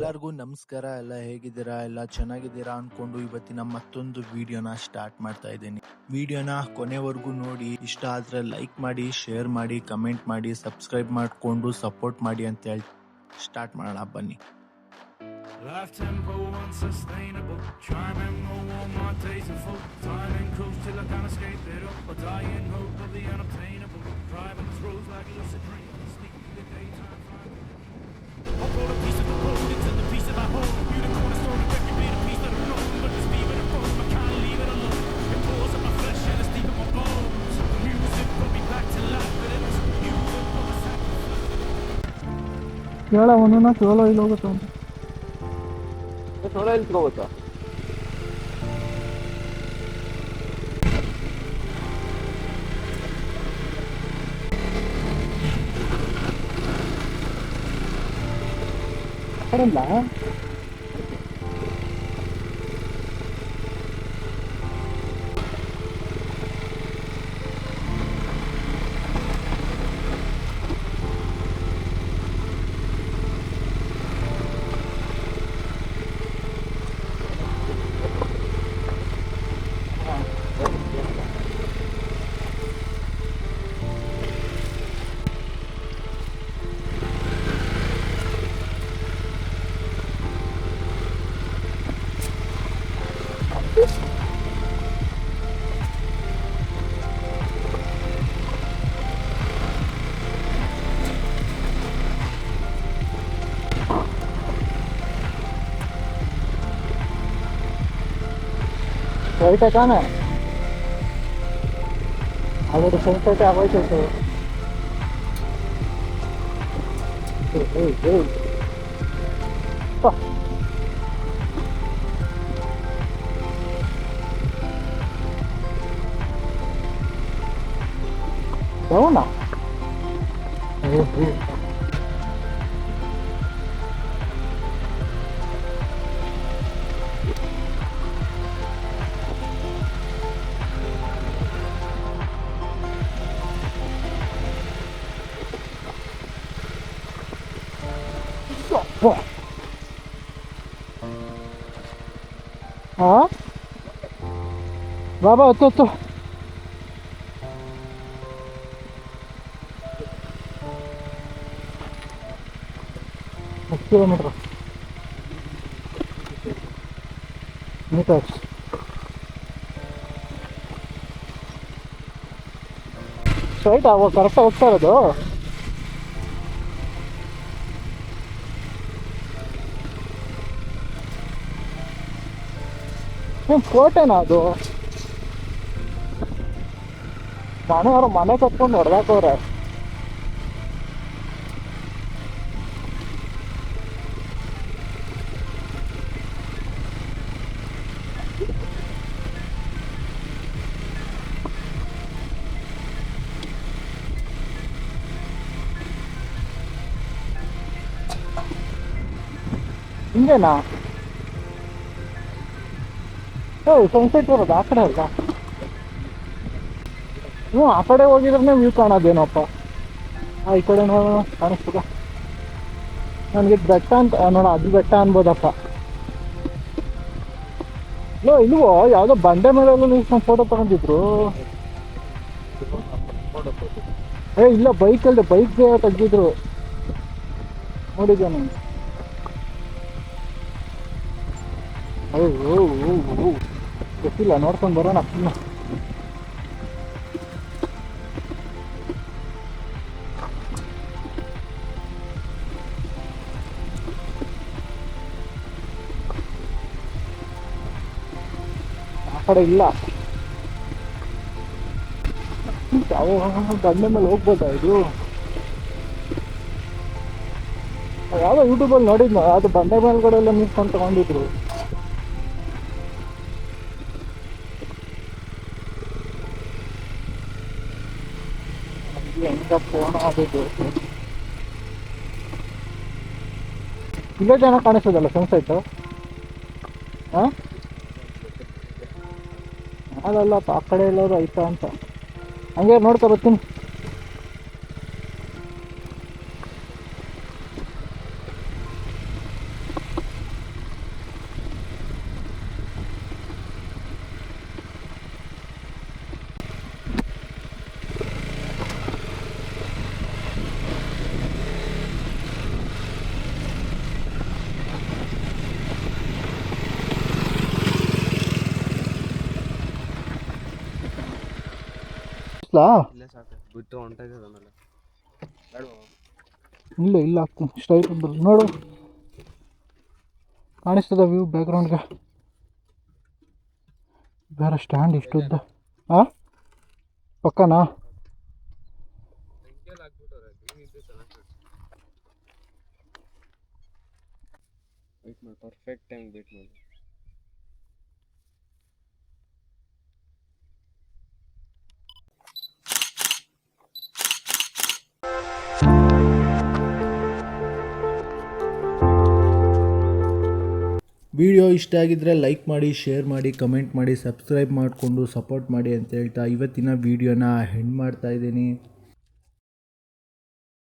ಎಲ್ಲರಿಗೂ ನಮಸ್ಕಾರ. ಎಲ್ಲ ಹೇಗಿದ್ದೀರಾ? ಎಲ್ಲ ಚೆನ್ನಾಗಿದ್ದೀರಾ ಅನ್ಕೊಂಡು ಇವತ್ತಿನ ಮತ್ತೊಂದು ವಿಡಿಯೋನ ಸ್ಟಾರ್ಟ್ ಮಾಡ್ತಾ ಇದ್ದೀನಿ. ವಿಡಿಯೋನ ಕೊನೆವರೆಗೂ ನೋಡಿ. ಇಷ್ಟ ಆದ್ರೆ ಲೈಕ್ ಮಾಡಿ, ಶೇರ್ ಮಾಡಿ, ಕಮೆಂಟ್ ಮಾಡಿ, ಸಬ್ಸ್ಕ್ರೈಬ್ ಮಾಡಿಕೊಂಡು ಸಪೋರ್ಟ್ ಮಾಡಿ ಅಂತ ಹೇಳಿ ಸ್ಟಾರ್ಟ್ ಮಾಡೋಣ ಬನ್ನಿ. Life tempo unsustainable. Trying and no more days are full. Time and cruise till I can't escape it up. A dying hope of the unobtainable. Driving through like lucid dreams. Sneaking through the daytime. I'll throw the piece of the road into the piece of my home. You the cornerstone of every bit of piece that I've known. But it's leaving it alone. I can't leave it alone. It pulls up my flesh and it's deep in my bones. The music brought me back to life, but it was music for the sacrifice. ಕೇಳ ಒಂದೊಂದು ಚೋಲೋ ಇಲ್ಲಿ ಹೋಗುತ್ತೆ ಅಂತ ಚೋಳ ಇಲ್ಲಿ ಹೋಗುತ್ತಾ ಬರಲ್ಲ. Right ತಾನೆ ಅದರ ಸಂಸ್ಥೆ ಆಗೋಯ್ತು. అవునా ಬಾಬಾ ಹೊತ್ತು 10 ಕಿಲೋಮೀಟರ್ ಮೀಟರ್ಸ್. ಸ್ಟ್ರೈಟ್ ಆಗ ಕರೆಕ್ಟಾಗಿ ಹೋಗ್ತಾ ಇರೋದು. ಕೋಟೆನಾ ಅದು? ಮನೆಯವರು ಮನೆ ಕಟ್ಕೊಂಡು ಹೊಡೆದಾಕವ್ರೆ. ಹಿಂಗೇನಾ? ಸನ್ಸೆಟ್ ಬರೋದು ಆ ಕಡೆ ಅಲ್ಲ? ಹ್ಞೂ, ಆ ಕಡೆ ಹೋಗಿದ್ರೆ ವ್ಯೂ ಕಾಣೋದೇನಪ್ಪ. ಈ ಕಡೆ ನೋಡೋಣ, ಕಾಣಿಸ್ತದ ನನಗೆ ಬೆಟ್ಟ ಅಂತ ನೋಡ. ಅದು ಬೆಟ್ಟ ಅನ್ಬೋದಪ್ಪ. ಇಲ್ವೋ, ಯಾವುದೋ ಬಂಡೆ ಮೇಲೆಲ್ಲ ನಿಲ್ಸ್ಕೊಂಡು ಫೋಟೋ ತಗೊಂಡಿದ್ರು. ಇಲ್ಲ, ಬೈಕಲ್ಲಿ ಬೈಕ್ ತೆಗ್ದಿದ್ರು, ನೋಡಿದ್ದೆ ನಾನು. ಗೊತ್ತಿಲ್ಲ, ನೋಡ್ಕೊಂಡು ಬರೋಣ. ಆ ಕಡೆ ಇಲ್ಲ. ಯಾವ ಬಂಡೆ ಮೇಲೆ ಹೋಗ್ಬೋದಾ ಇದು? ಯಾವುದೋ ಯೂಟ್ಯೂಬಲ್ಲಿ ನೋಡಿದ್ನ, ಅದು ಬಂಡೆ ಮೇಲ್ಗಡೆ ಎಲ್ಲ ನಿಂತ್ಕೊಂಡು ತಗೊಂಡಿದ್ರು. ಇಲ್ಲೇ ಜನ ಕಾಣಿಸ್ತದಲ್ಲ ಸನ್ಸೆಟ್. ಅಲ್ಲಪ್ಪ, ಆ ಕಡೆ ಎಲ್ಲರೂ ಆಯ್ತಾ ಅಂತ ಹಂಗೆ ನೋಡ್ಕೊ ಬರ್ತೀನಿ. ಹಾಕ್ಸ್ಲಾ? ಇಲ್ಲೇ ಸಾಕು ಬಿಟ್ಟು ಹೊಂಟಾಯ್ತದ ಆಮೇಲೆ ಬೇಡವಾ? ಇಲ್ಲ ಹಾಕ್ತೀನಿ ಸ್ಟ್ರೈಟ್ ನೋಡು, ಕಾಣಿಸ್ತದ ವ್ಯೂ ಬ್ಯಾಕ್ಗ್ರೌಂಡ್ಗೆ. ಬೇರೆ ಸ್ಟ್ಯಾಂಡ್ ಇಷ್ಟುದ್ದ. ಹಾಂ ಪಕ್ಕನಾ? ವೇಟ್ ಮಾಡಿ, ಪರ್ಫೆಕ್ಟ್ ಟೈಮ್ ವೇಟ್ ಮಾಡಿ. ವಿಡಿಯೋ ಇಷ್ಟ ಆಗಿದ್ರೆ ಲೈಕ್ ಮಾಡಿ, ಶೇರ್ ಮಾಡಿ, ಕಮೆಂಟ್ ಮಾಡಿ, ಸಬ್ಸ್ಕ್ರೈಬ್ ಮಾಡಿಕೊಂಡು ಸಪೋರ್ಟ್ ಮಾಡಿ ಅಂತ ಹೇಳ್ತಾ ಇವತ್ತಿನ ವಿಡಿಯೋನ ಎಂಡ್ ಮಾಡ್ತಾ ಇದ್ದೀನಿ.